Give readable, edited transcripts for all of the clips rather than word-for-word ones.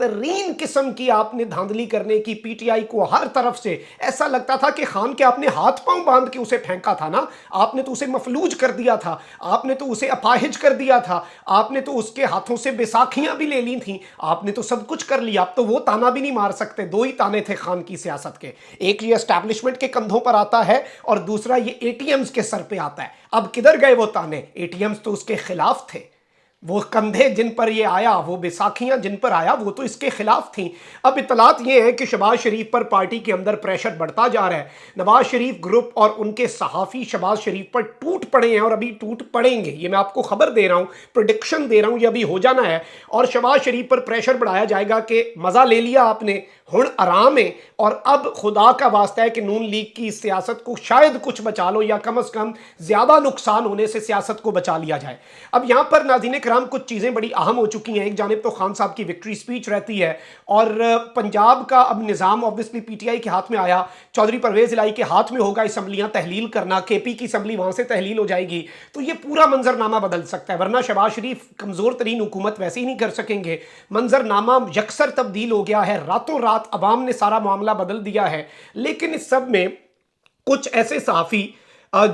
بدترین قسم کی آپ نے دھاندلی کرنے کی پی ٹی آئی کو ہر طرف سے ایسا لگتا تھا کہ خان کے آپ نے ہاتھ پاؤں باندھ کے اسے پھینکا تھا نا, آپ نے تو اسے مفلوج کر دیا تھا, آپ نے تو اسے اپاہج کر دیا تھا, آپ نے تو اس کے ہاتھوں سے بیساکھیاں بھی لے لی تھیں, آپ نے تو سب کچھ کر لیا. اب تو وہ تانا بھی نہیں مار سکتے. دو ہی تانے تھے خان کی سیاست کے, ایک یہ اسٹیبلشمنٹ کے کندھوں پر آتا ہے اور دوسرا یہ اے ٹی ایمز کے سر پہ آتا ہے. اب کدھر گئے وہ تانے؟ اے ٹی ایمز تو اس کے خلاف تھے, وہ کندھے جن پر یہ آیا, وہ بیساکھیاں جن پر آیا, وہ تو اس کے خلاف تھیں. اب اطلاعات یہ ہیں کہ شہباز شریف پر پارٹی کے اندر پریشر بڑھتا جا رہا ہے. نواز شریف گروپ اور ان کے صحافی شہباز شریف پر ٹوٹ پڑے ہیں اور ابھی ٹوٹ پڑیں گے. یہ میں آپ کو خبر دے رہا ہوں, پریڈکشن دے رہا ہوں, یہ ابھی ہو جانا ہے. اور شہباز شریف پر پریشر بڑھایا جائے گا کہ مزہ لے لیا آپ نے, ہن آرام ہے, اور اب خدا کا واسطہ ہے کہ نون لیگ کی سیاست کو شاید کچھ بچا لو, یا کم از کم زیادہ نقصان ہونے سے سیاست کو بچا لیا جائے. اب یہاں پر ناظرین کرام کچھ چیزیں بڑی اہم ہو چکی ہیں. ایک جانب تو خان صاحب کی وکٹری سپیچ رہتی ہے, اور پنجاب کا اب نظام obviously پی ٹی آئی کے ہاتھ میں آیا, چودھری پرویز الہی کے ہاتھ میں ہوگا اسمبلیاں تحلیل کرنا, کے پی کی اسمبلی وہاں سے تحلیل ہو جائے گی, تو یہ پورا منظرنامہ بدل سکتا ہے. ورنہ شہباز شریف کمزور ترین حکومت ویسے ہی نہیں کر سکیں گے. منظرنامہ یکسر تبدیل ہو گیا ہے, راتوں رات عوام نے سارا معاملہ بدل دیا ہے. لیکن اس سب میں کچھ ایسے صحافی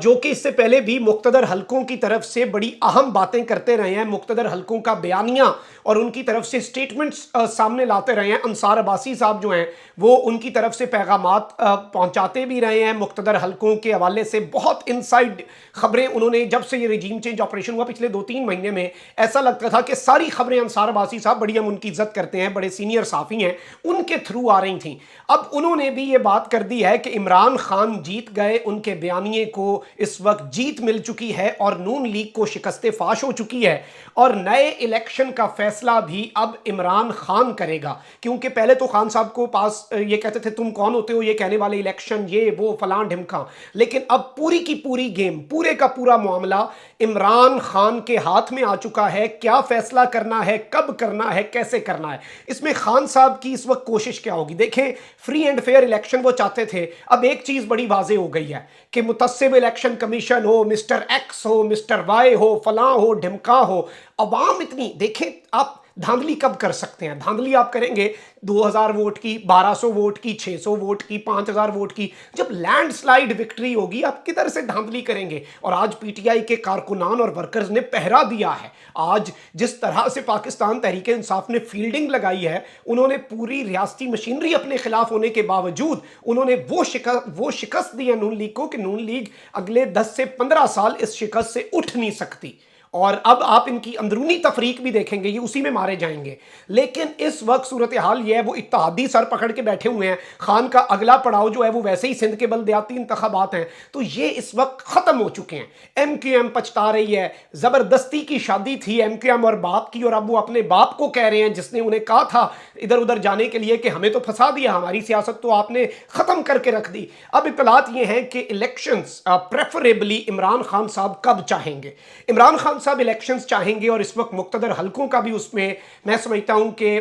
جو کہ اس سے پہلے بھی مقتدر حلقوں کی طرف سے بڑی اہم باتیں کرتے رہے ہیں, مقتدر حلقوں کا بیانیہ اور ان کی طرف سے سٹیٹمنٹس سامنے لاتے رہے ہیں. انصار عباسی صاحب جو ہیں وہ ان کی طرف سے پیغامات پہنچاتے بھی رہے ہیں مقتدر حلقوں کے حوالے سے. بہت انسائیڈ خبریں انہوں نے, جب سے یہ رجیم چینج آپریشن ہوا پچھلے 2-3 مہینے میں, ایسا لگتا تھا کہ ساری خبریں انصار عباسی صاحب, بڑی ہم ان کی عزت کرتے ہیں, بڑے سینئر صحافی ہیں, ان کے تھرو آ رہی تھیں. اب انہوں نے بھی یہ بات کر دی ہے کہ عمران خان جیت گئے, ان کے بیانیے کو اس وقت جیت مل چکی ہے اور نون لیگ کو شکست فاش ہو چکی ہے, اور نئے الیکشن کا فیصلہ بھی اب عمران خان کرے گا. کیونکہ پہلے تو خان صاحب کو پاس یہ کہتے تھے تم کون ہوتے ہو یہ کہنے والے, الیکشن یہ وہ فلاں ڈھمکاں, لیکن اب پوری کی پوری گیم, پورے کا پورا معاملہ عمران خان کے ہاتھ میں آ چکا ہے. کیا فیصلہ کرنا ہے, کب کرنا ہے, کیسے کرنا ہے, اس میں خان صاحب کی اس وقت کوشش کیا ہوگی. دیکھیں فری اینڈ فیئر الیکشن وہ چاہتے تھے, اب ایک چیز بڑی واضح ہو گئی ہے کہ متصب الیکشن کمیشن ہو, مسٹر ایکس ہو, مسٹر وائی ہو, فلاں ہو, ڈھمکا ہو, عوام اتنی, دیکھیں آپ دھاندلی کب کر سکتے ہیں؟ دھاندلی آپ کریں گے 2000 ووٹ کی, 1200 ووٹ کی, 600 ووٹ کی, 5000 ووٹ کی. جب لینڈ سلائیڈ وکٹری ہوگی آپ کدھر سے دھاندلی کریں گے؟ اور آج پی ٹی آئی کے کارکنان اور ورکرز نے پہرا دیا ہے. آج جس طرح سے پاکستان تحریک انصاف نے فیلڈنگ لگائی ہے, انہوں نے پوری ریاستی مشینری اپنے خلاف ہونے کے باوجود انہوں نے وہ شکست دی ہے نون لیگ کو کہ نون لیگ اگلے 10 سے 15 سال اس شکست سے اٹھ نہیں سکتی. اور اب آپ ان کی اندرونی تفریق بھی دیکھیں گے, یہ اسی میں مارے جائیں گے. لیکن اس وقت صورتحال یہ ہے, وہ اتحادی سر پکڑ کے بیٹھے ہوئے ہیں. خان کا اگلا پڑاؤ جو ہے وہ ویسے ہی سندھ کے بلدیاتی انتخابات ہیں, تو یہ اس وقت ختم ہو چکے ہیں. ایم کیو ایم پچھتا رہی ہے, زبردستی کی شادی تھی ایم کیو ایم اور باپ کی, اور اب وہ اپنے باپ کو کہہ رہے ہیں جس نے انہیں کہا تھا ادھر ادھر جانے کے لیے کہ ہمیں تو پھنسا دیا, ہماری سیاست تو آپ نے ختم کر کے رکھ دی. اب اطلاعات یہ ہیں کہ الیکشنز پریفریبلی عمران خان صاحب کب چاہیں گے. عمران خان صاحب الیکشنز چاہیں گے, اور اس وقت مقتدر حلقوں کا بھی اس میں سمجھتا ہوں کہ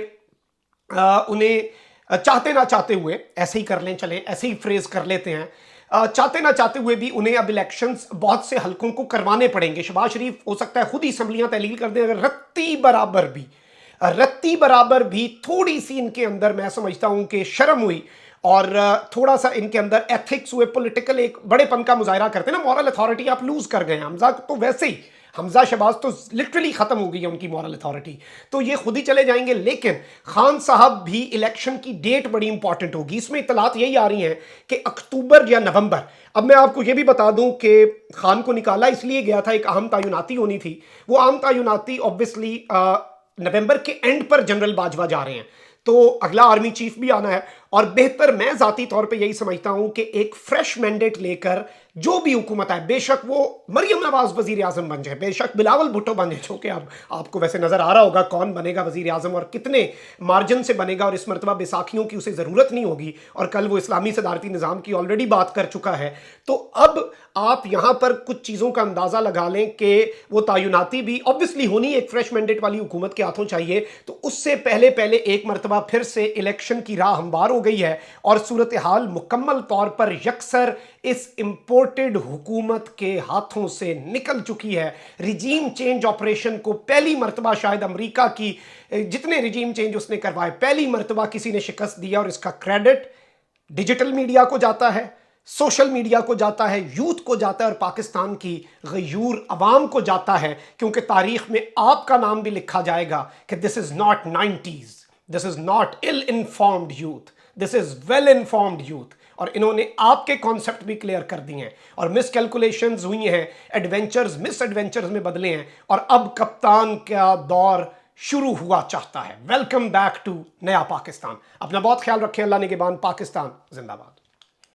انہیں چاہتے نہ چاہتے ہوئے, ایسے ہی کر لیں, چلیں ایسے ہی فریز کر لیتے ہیں, چاہتے نہ چاہتے ہوئے بھی انہیں اب الیکشنز بہت سے حلقوں کو کروانے پڑیں گے. شہباز شریف ہو سکتا ہے خود ہی اسمبلیاں تحلیل کر دیں, اگر رتی برابر بھی تھوڑی سی ان کے اندر میں سمجھتا ہوں کہ شرم ہوئی, اور تھوڑا سا ان کے اندر ایتھکس ہوئے, پولیٹیکل ایک بڑے پن کا مظاہرہ کرتے ہیں نا, مورل اتھارٹی آپ لوز کر گئے ہیں. حمزہ تو ویسے ہی, حمزہ شہباز تو لٹرلی ختم ہو گئی ہے ان کی مورل اتھارٹی, تو یہ خود ہی چلے جائیں گے. لیکن خان صاحب بھی الیکشن کی ڈیٹ بڑی امپورٹنٹ ہوگی. اس میں اطلاعات یہی آ رہی ہیں کہ اکتوبر یا نومبر. اب میں آپ کو یہ بھی بتا دوں کہ خان کو نکالا اس لیے گیا تھا, ایک اہم تعیناتی ہونی تھی, وہ اہم تعیناتی obviously نومبر کے اینڈ پر جنرل باجوہ جا رہے ہیں, تو اگلا آرمی چیف بھی آنا ہے. اور بہتر میں ذاتی طور پہ یہی سمجھتا ہوں کہ ایک فریش مینڈیٹ لے کر جو بھی حکومت ہے, بے شک وہ مریم نواز وزیر اعظم بن جائے, بے شک بلاول بھٹو بن جائے, جو کہ آپ کو ویسے نظر آ رہا ہوگا کون بنے گا وزیر اعظم اور کتنے مارجن سے بنے گا, اور اس مرتبہ بیساکھیوں کی اسے ضرورت نہیں ہوگی, اور کل وہ اسلامی صدارتی نظام کی آلریڈی بات کر چکا ہے. تو اب آپ یہاں پر کچھ چیزوں کا اندازہ لگا لیں کہ وہ تعیناتی بھی obviously ہونی ایک فریش مینڈیٹ والی حکومت کے ہاتھوں چاہیے, تو اس سے پہلے ایک مرتبہ پھر سے الیکشن کی راہ ہموار گئی ہے اور صورتحال مکمل طور پر یکسر اس امپورٹڈ حکومت کے ہاتھوں سے نکل چکی ہے۔ ریجیم چینج آپریشن کو پہلی مرتبہ شاید امریکہ کی جتنے ریجیم چینج اس نے کروائے پہلی مرتبہ کسی نے شکست دیا، اور اس کا کریڈٹ ڈیجیٹل میڈیا کو جاتا ہے، سوشل میڈیا کو جاتا ہے، یوتھ کو جاتا ہے، اور پاکستان کی غیور عوام کو جاتا ہے، کیونکہ تاریخ میں آپ کا نام بھی لکھا جائے گا کہ this is not 90s، this is not ill informed youth، this is well informed youth. اور انہوں نے آپ کے کانسیپٹ بھی کلیئر کر دیے ہیں، اور مس کیلکولیشنز ہوئی ہیں، ایڈونچرز مس ایڈونچرز میں بدلے ہیں، اور اب کپتان کا دور شروع ہوا چاہتا ہے۔ ویلکم بیک ٹو نیا پاکستان۔ اپنا بہت خیال رکھیں، اللہ نگہبان۔ پاکستان زندہ باد۔